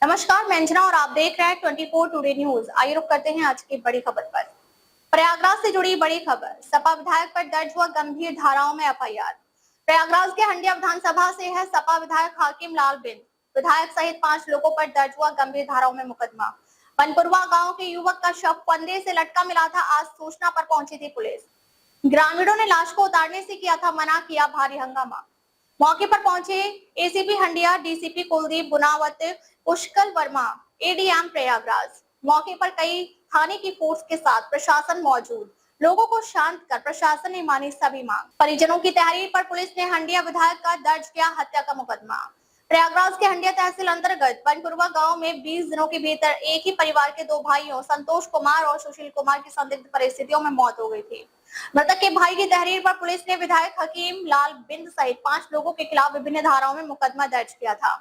नमस्कार, मैं अंजना और आप देख रहे हैं 24 टुडे न्यूज। आइए रुक करते हैं आज की बड़ी खबर पर। प्रयागराज से जुड़ी बड़ी खबर, सपा विधायक पर दर्ज हुआ गंभीर धाराओं में एफआईआर। प्रयागराज के हंडिया विधानसभा से है सपा विधायक हाकिम लाल बिंद विधायक सहित 5 लोगों पर दर्ज हुआ गंभीर धाराओं में मुकदमा। बनपुरवा गांव के युवक का शव फंदे से लटका मिला था। आज सूचना पर पहुंची थी पुलिस। ग्रामीणों ने लाश को उतारने से किया था मना, किया भारी हंगामा। मौके पर पहुंचे एसीपी हंडिया, डीसीपी कुलदीप गुनावत, पुष्कल वर्मा, एडीएम प्रयागराज। मौके पर कई थाने की फोर्स के साथ प्रशासन मौजूद। लोगों को शांत कर प्रशासन ने मानी सभी मांग। परिजनों की तहरीर पर पुलिस ने हंडिया विधायक का दर्ज किया हत्या का मुकदमा। प्रयागराज के हंडिया तहसील अंतर्गत बनपुरवा गांव में 20 दिनों के भीतर एक ही परिवार के 2 भाइयों संतोष कुमार और सुशील कुमार की संदिग्ध परिस्थितियों में मौत हो गई थी। मृतक के भाई की तहरीर पर पुलिस ने विधायक हकीम लाल बिंद सहित 5 लोगों के खिलाफ विभिन्न धाराओं में मुकदमा दर्ज किया था।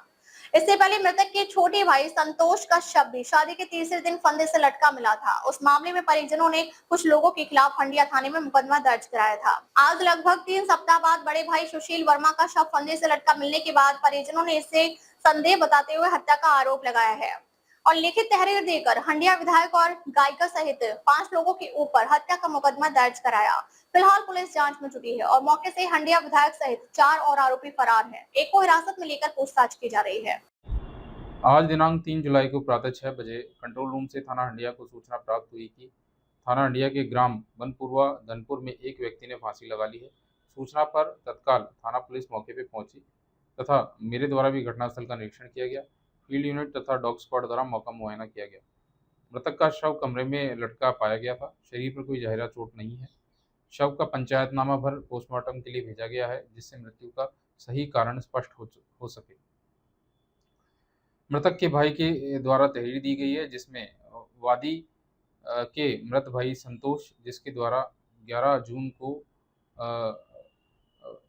इससे पहले मृतक के छोटे भाई संतोष का शव भी शादी के तीसरे दिन फंदे से लटका मिला था। उस मामले में परिजनों ने कुछ लोगों के खिलाफ हंडिया थाने में मुकदमा दर्ज कराया था। आज लगभग 3 सप्ताह बाद बड़े भाई सुशील वर्मा का शव फंदे से लटका मिलने के बाद परिजनों ने इसे संदेह बताते हुए हत्या का आरोप लगाया है और लिखित तहरीर देकर हंडिया विधायक और गायिका सहित 5 लोगों के ऊपर हत्या का मुकदमा दर्ज कराया। फिलहाल पुलिस जांच में जुटी है और मौके से हंडिया विधायक सहित 4 और आरोपी फरार हैं। एक को हिरासत में लेकर पूछताछ की जा रही है। आज दिनांक 3 जुलाई को प्रातः 6 बजे कंट्रोल रूम से थाना हंडिया को सूचना प्राप्त हुई कि थाना हंडिया के ग्राम बनपुरवा धनपुर में एक व्यक्ति ने फांसी लगा ली है। सूचना पर तत्काल थाना पुलिस मौके पर पहुंची तथा मेरे द्वारा भी घटनास्थल का निरीक्षण किया गया। फील्ड यूनिट तथा डॉग स्क्वाड द्वारा मौका मुआयना किया गया। मृतक का शव कमरे में लटका पाया गया था। शरीर पर कोई जहरा चोट नहीं है। शव का पंचायतनामा भर पोस्टमार्टम के लिए भेजा गया है, जिससे मृत्यु का सही कारण स्पष्ट हो सके। मृतक के भाई के द्वारा तहरीर दी गई है, जिसमें वादी के मृत भाई संतोष, जिसके द्वारा 11 जून को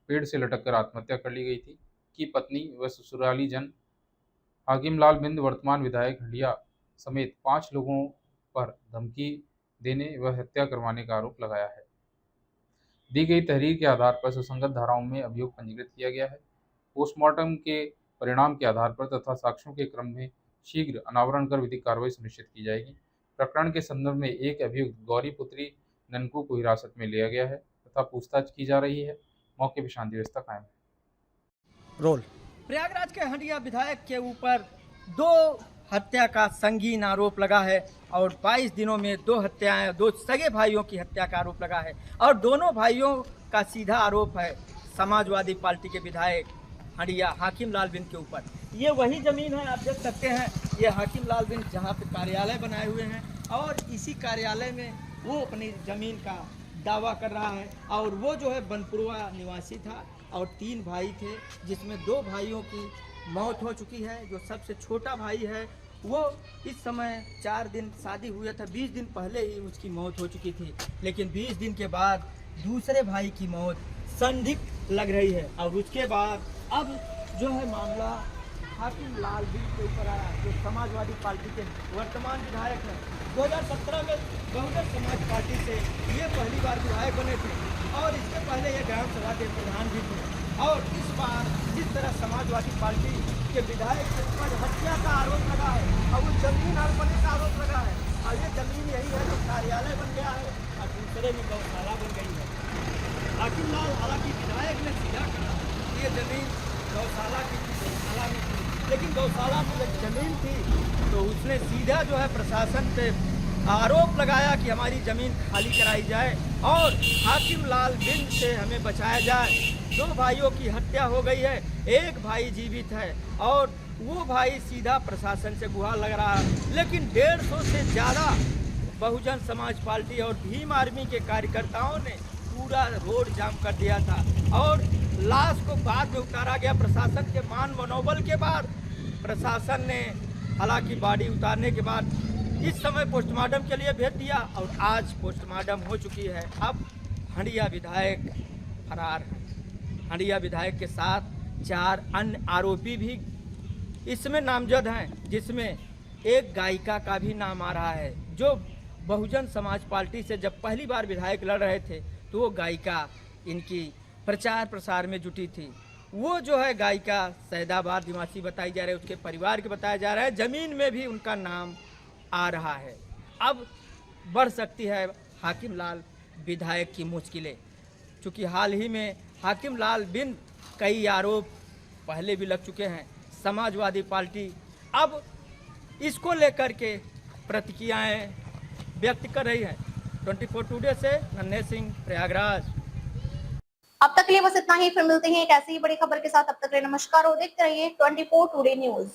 पेड़ से लटककर आत्महत्या कर ली गई थी, की पत्नी व ससुराली जन हाकिम लाल बिंद वर्तमान विधायक हंडिया समेत 5 लोगों पर धमकी देने व हत्या करवाने का आरोप लगाया है। दी गई तहरीर के आधार पर सुसंगत धाराओं में अभियोग पंजीकृत किया गया है। पोस्टमार्टम के परिणाम के आधार पर तथा साक्ष्यों के क्रम में शीघ्र अनावरण कर विधिक कार्रवाई सुनिश्चित की जाएगी। प्रकरण के संदर्भ में एक अभियुक्त गौरी पुत्री ननकू को हिरासत में लिया गया है तथा पूछताछ की जा रही है। मौके पर शांति व्यवस्था कायम है। रोल प्रयागराज के हंडिया विधायक के ऊपर 2 हत्या का संगीन आरोप लगा है और 22 दिनों में 2 हत्याएं, 2 सगे भाइयों की हत्या का आरोप लगा है और दोनों भाइयों का सीधा आरोप है समाजवादी पार्टी के विधायक हंडिया हाकिम लाल बिंद के ऊपर। ये वही ज़मीन है, आप देख सकते हैं, ये हाकिम लाल बिंद जहाँ पे कार्यालय बनाए हुए हैं और इसी कार्यालय में वो अपनी ज़मीन का दावा कर रहा है। और वो जो है बनपुरवा निवासी था और 3 भाई थे, जिसमें 2 भाइयों की मौत हो चुकी है। जो सबसे छोटा भाई है वो इस समय 4 दिन शादी हुए था, 20 दिन पहले ही उसकी मौत हो चुकी थी, लेकिन 20 दिन के बाद दूसरे भाई की मौत संदिग्ध लग रही है। और उसके बाद अब जो है मामला हाकिम लाल बिंद के ऊपर आया, जो समाजवादी पार्टी के वर्तमान विधायक हैं। 2017 में बहुजन समाज पार्टी से ये पहली बार विधायक बने थे और इसके पहले ये ग्राम सभा के प्रधान भी थे। और इस बार जिस तरह समाजवादी पार्टी के विधायक के ऊपर हत्या का आरोप लगा है और वो जमीन हड़पने का आरोप लगा है और ये जमीन यही है जो कार्यालय बन गया है और दूसरे में गौशाला बन गई है। हाकिम लाल हालांकि विधायक ने सीधा कहा ये जमीन गौशाला की गौशाला में थी, लेकिन गौशाला में जब जमीन थी तो उसने सीधा जो है प्रशासन पे आरोप लगाया कि हमारी ज़मीन खाली कराई जाए और हाकिम लाल बिंद से हमें बचाया जाए। 2 भाइयों की हत्या हो गई है, एक भाई जीवित है और वो भाई सीधा प्रशासन से गुहार लग रहा है। लेकिन 150 से ज़्यादा बहुजन समाज पार्टी और भीम आर्मी के कार्यकर्ताओं ने पूरा रोड जाम कर दिया था और लाश को बाद में उतारा गया। प्रशासन के मान मनोबल के बाद प्रशासन ने हालांकि बॉडी उतारने के बाद इस समय पोस्टमार्टम के लिए भेज दिया और आज पोस्टमार्टम हो चुकी है। अब हंडिया विधायक फरार है। हंडिया विधायक के साथ 4 अन्य आरोपी भी इसमें नामजद हैं, जिसमें एक गायिका का भी नाम आ रहा है, जो बहुजन समाज पार्टी से जब पहली बार विधायक लड़ रहे थे तो वो गायिका इनकी प्रचार प्रसार में जुटी थी। वो जो है गायिका सैदाबाद निवासी बताई जा रही है, उसके परिवार के बताया जा रहा है, ज़मीन में भी उनका नाम आ रहा है। अब बढ़ सकती है हाकिम लाल विधायक की मुश्किलें, चूँकि हाल ही में हाकिम लाल बिन कई आरोप पहले भी लग चुके हैं। समाजवादी पार्टी अब इसको लेकर के प्रतिक्रियाएं व्यक्त कर रही है। 24 टुडे से नन्हे सिंह, प्रयागराज। अब तक के लिए बस इतना ही, फिर मिलते हैं एक ऐसी ही बड़ी खबर के साथ। अब तक के लिए नमस्कार और देखते रहिए 24 टुडे न्यूज।